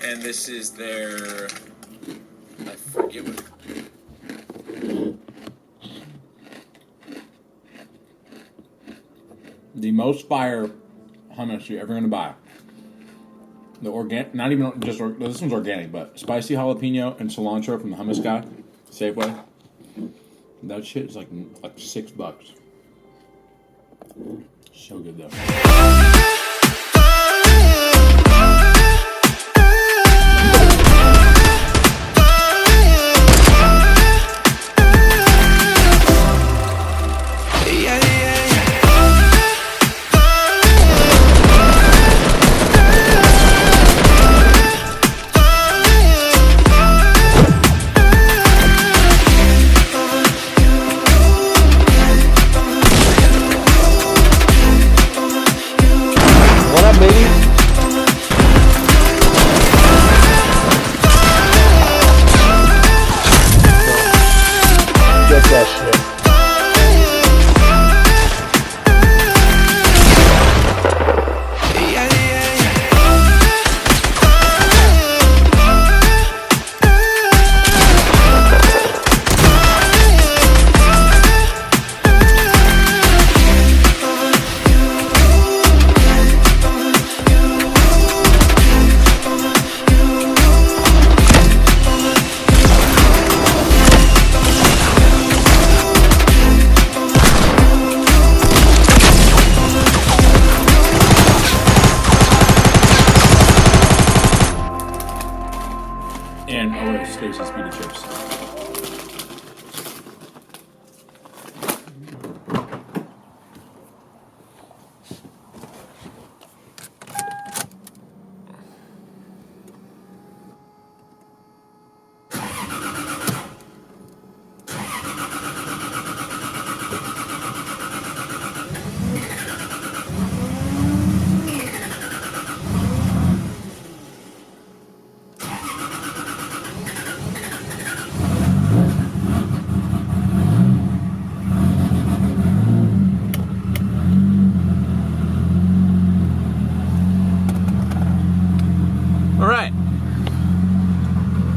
and this is their, I forget what. The most fire hummus you're ever gonna buy. The organic, not even just this one's organic, but spicy jalapeno and cilantro from the hummus guy, Safeway. That shit is like $6. So good though. And Stacy's pita chips.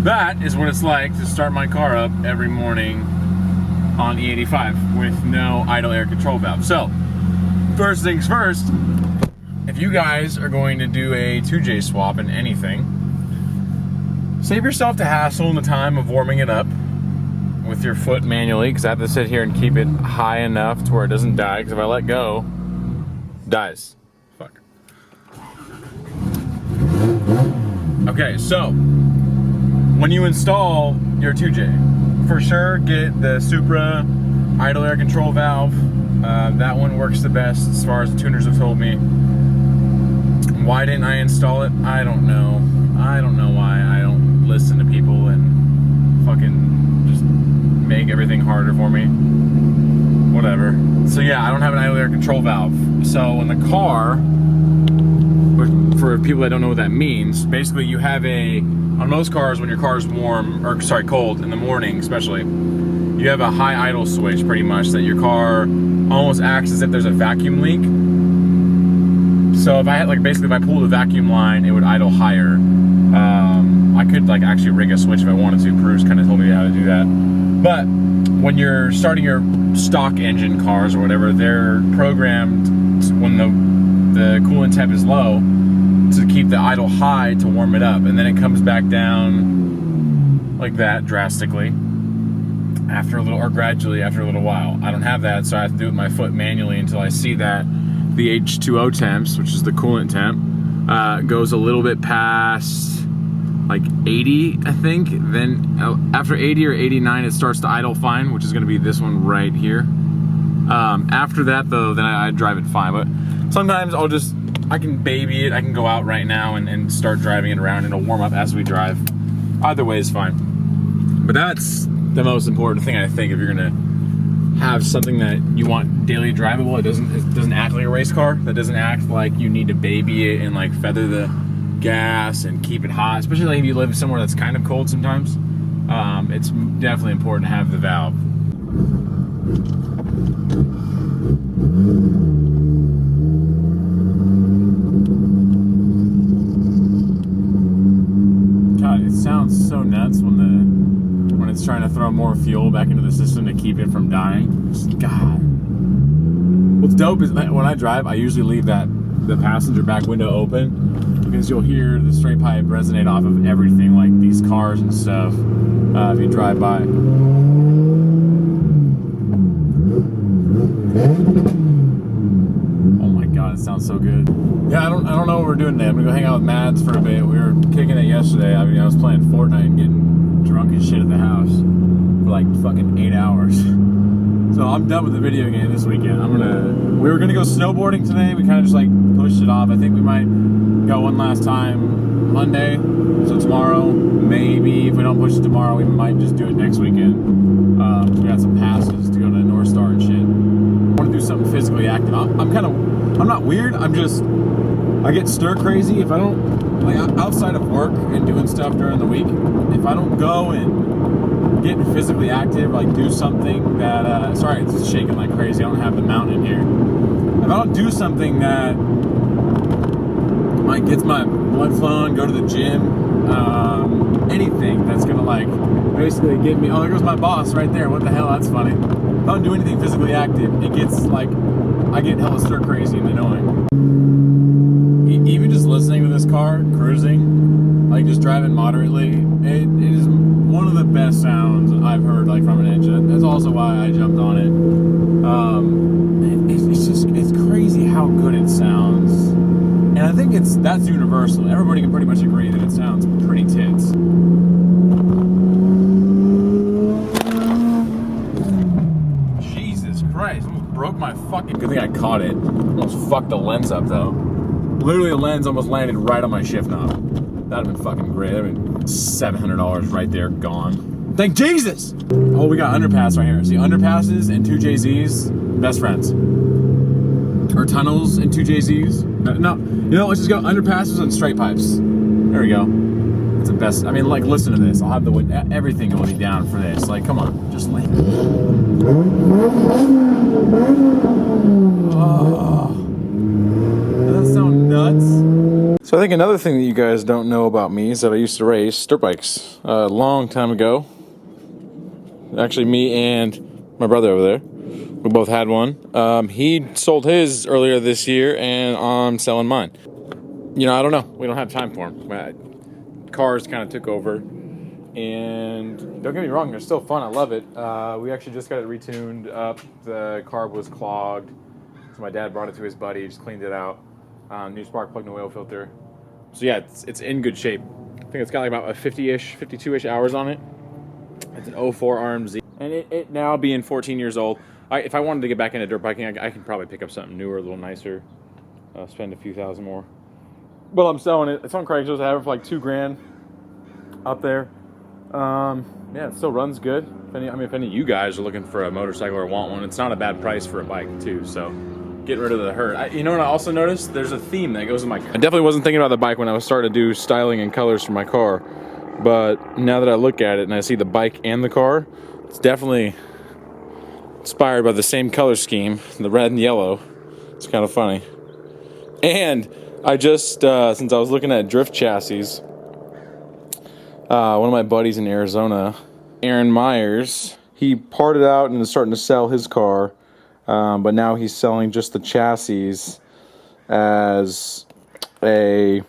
That is what it's like to start my car up every morning on E85 with no idle air control valve. So, first things first, if you guys are going to do a 2J swap in anything, save yourself the hassle and the time of warming it up with your foot manually, because I have to sit here and keep it high enough to where it doesn't die, because if I let go, it dies. Fuck. Okay, so when you install your 2J, for sure get the Supra idle air control valve. That one works the best as far as the tuners have told me. Why didn't I install it? I don't know. I don't know why. I don't listen to people and fucking just make everything harder for me. Whatever. So yeah, I don't have an idle air control valve. So in the car, for people that don't know what that means, basically you have on most cars, when your car is warm, or sorry, cold in the morning especially, you have a high idle switch pretty much that your car almost acts as if there's a vacuum leak. So if I had, basically if I pulled a vacuum line, it would idle higher. I could actually rig a switch if I wanted to. Bruce kind of told me how to do that. But when you're starting your stock engine cars or whatever, they're programmed when the coolant temp is low to keep the idle high to warm it up, and then it comes back down like that drastically after a little, or gradually after a little while. I don't have that, so I have to do it with my foot manually until I see that the H2O temps, which is the coolant temp, goes a little bit past 80, I think. Then after 80 or 89, it starts to idle fine, which is going to be this one right here. After that though, then I drive it fine, but sometimes I can baby it. I can go out right now and start driving it around, and it'll warm up as we drive. Either way is fine. But that's the most important thing, I think, if you're gonna have something that you want daily drivable. It doesn't act like a race car. That doesn't act like you need to baby it and feather the gas and keep it hot, especially if you live somewhere that's kind of cold sometimes. It's definitely important to have the valve. sounds so nuts when it's trying to throw more fuel back into the system to keep it from dying. Just, God. What's dope is that when I drive, I usually leave the passenger back window open because you'll hear the straight pipe resonate off of everything, like these cars and stuff. If you drive by. Oh my God, it sounds so good. Yeah, I don't know what we're doing today. I'm gonna go hang out with Mads for a bit. We were kicking it yesterday. I mean, I was playing Fortnite and getting drunk as shit at the house for like fucking 8 hours. So I'm done with the video game this weekend. We were gonna go snowboarding today. We kind of just like pushed it off. I think we might go one last time Monday. So tomorrow, maybe if we don't push it tomorrow, we might just do it next weekend. We got some passes to go to North Star and shit. I want to do something physically active. I'm not weird. I get stir crazy if I don't, like outside of work and doing stuff during the week, if I don't go and get physically active, like do something that, sorry, it's shaking like crazy. I don't have the mount in here. If I don't do something that like gets my blood flowing, go to the gym, anything that's gonna like basically get me, oh, there goes my boss right there. What the hell, that's funny. If I don't do anything physically active, it gets like, I get hella stir crazy and annoying. Even just listening to this car, cruising, like just driving moderately, it is one of the best sounds I've heard like from an engine. That's also why I jumped on it. It's crazy how good it sounds. And I think that's universal. Everybody can pretty much agree that it sounds pretty tits. Jesus Christ, almost broke my fucking... Good thing I caught it. Almost fucked the lens up though. Literally the lens almost landed right on my shift knob. That'd have been fucking great. That'd have been $700 right there, gone. Thank Jesus! Oh, we got underpass right here. See, underpasses and 2JZs, best friends. Or tunnels and 2JZs. No, you know, let's just go underpasses and straight pipes. There we go. It's the best. I mean, like, listen to this. I'll have everything will be down for this. Like, come on, just like. Oh, does that sound nuts? So I think another thing that you guys don't know about me is that I used to race dirt bikes a long time ago. Actually, me and my brother over there. We both had one. He sold his earlier this year, and I'm selling mine. You know, I don't know. We don't have time for them. Cars kind of took over, and don't get me wrong, they're still fun. I love it. We actually just got it retuned up. The carb was clogged, so my dad brought it to his buddy, just cleaned it out. New spark plug, no oil filter. So yeah, it's in good shape. I think it's got like about a 50-ish, 52-ish hours on it. It's an 04 RMZ, and it now being 14 years old. If I wanted to get back into dirt biking, I can probably pick up something newer, a little nicer, spend a few thousand more. But I'm selling it. It's on Craigslist. I have it for like $2,000 up there. Yeah, it still runs good. If any of you guys are looking for a motorcycle or want one, it's not a bad price for a bike too. So get rid of the hurt. You know what I also noticed? There's a theme that goes in my car. I definitely wasn't thinking about the bike when I was starting to do styling and colors for my car. But now that I look at it and I see the bike and the car, it's definitely inspired by the same color scheme, the red and yellow. It's kind of funny. And I just, since I was looking at drift chassis, one of my buddies in Arizona, Aaron Myers, he parted out and is starting to sell his car, but now he's selling just the chassis as a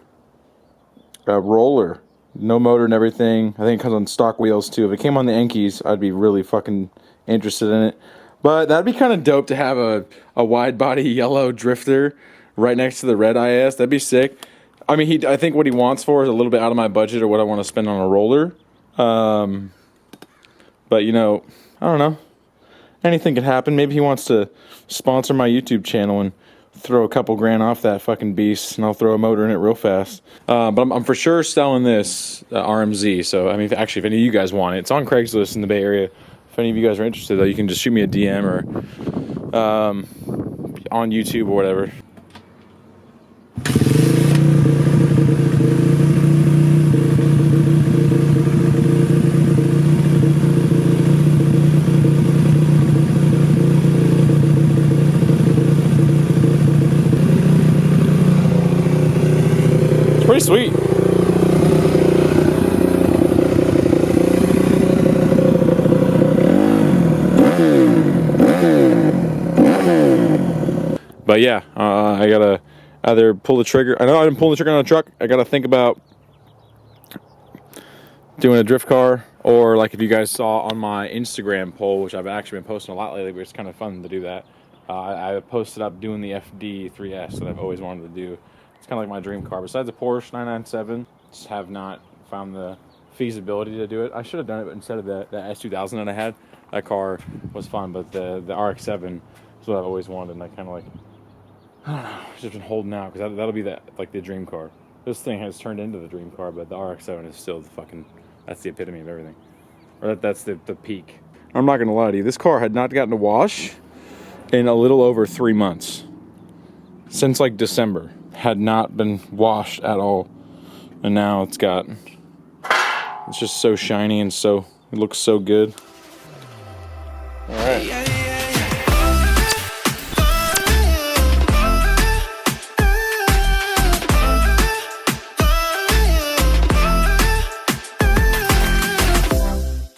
roller. No motor and everything. I think it comes on stock wheels too. If it came on the Enkeis, I'd be really fucking interested in it. But that'd be kind of dope to have a wide body yellow drifter right next to the red IS. That'd be sick. I mean, I think what he wants for is a little bit out of my budget or what I want to spend on a roller. But, you know, I don't know. Anything could happen. Maybe he wants to sponsor my YouTube channel and throw a couple grand off that fucking beast, and I'll throw a motor in it real fast. But I'm for sure selling this RMZ. So, I mean, actually, if any of you guys want it, it's on Craigslist in the Bay Area. If any of you guys are interested, though, you can just shoot me a DM or on YouTube or whatever. It's pretty sweet. But yeah, I gotta either pull the trigger. I know I didn't pull the trigger on a truck. I gotta think about doing a drift car, or like if you guys saw on my Instagram poll, which I've actually been posting a lot lately, but it's kind of fun to do that. I posted up doing the FD3S that I've always wanted to do. It's kind of like my dream car. Besides the Porsche 997, just have not found the feasibility to do it. I should have done it, but instead of the S2000 that I had, that car was fun. But the RX-7 is what I've always wanted, and I kind of like, I don't know, just been holding out because that'll be the dream car. This thing has turned into the dream car, but the RX-7 is still that's the epitome of everything. Or that's the peak. I'm not gonna lie to you, this car had not gotten a wash in a little over 3 months. Since like December, had not been washed at all. And now it's just so shiny and it looks so good. All right.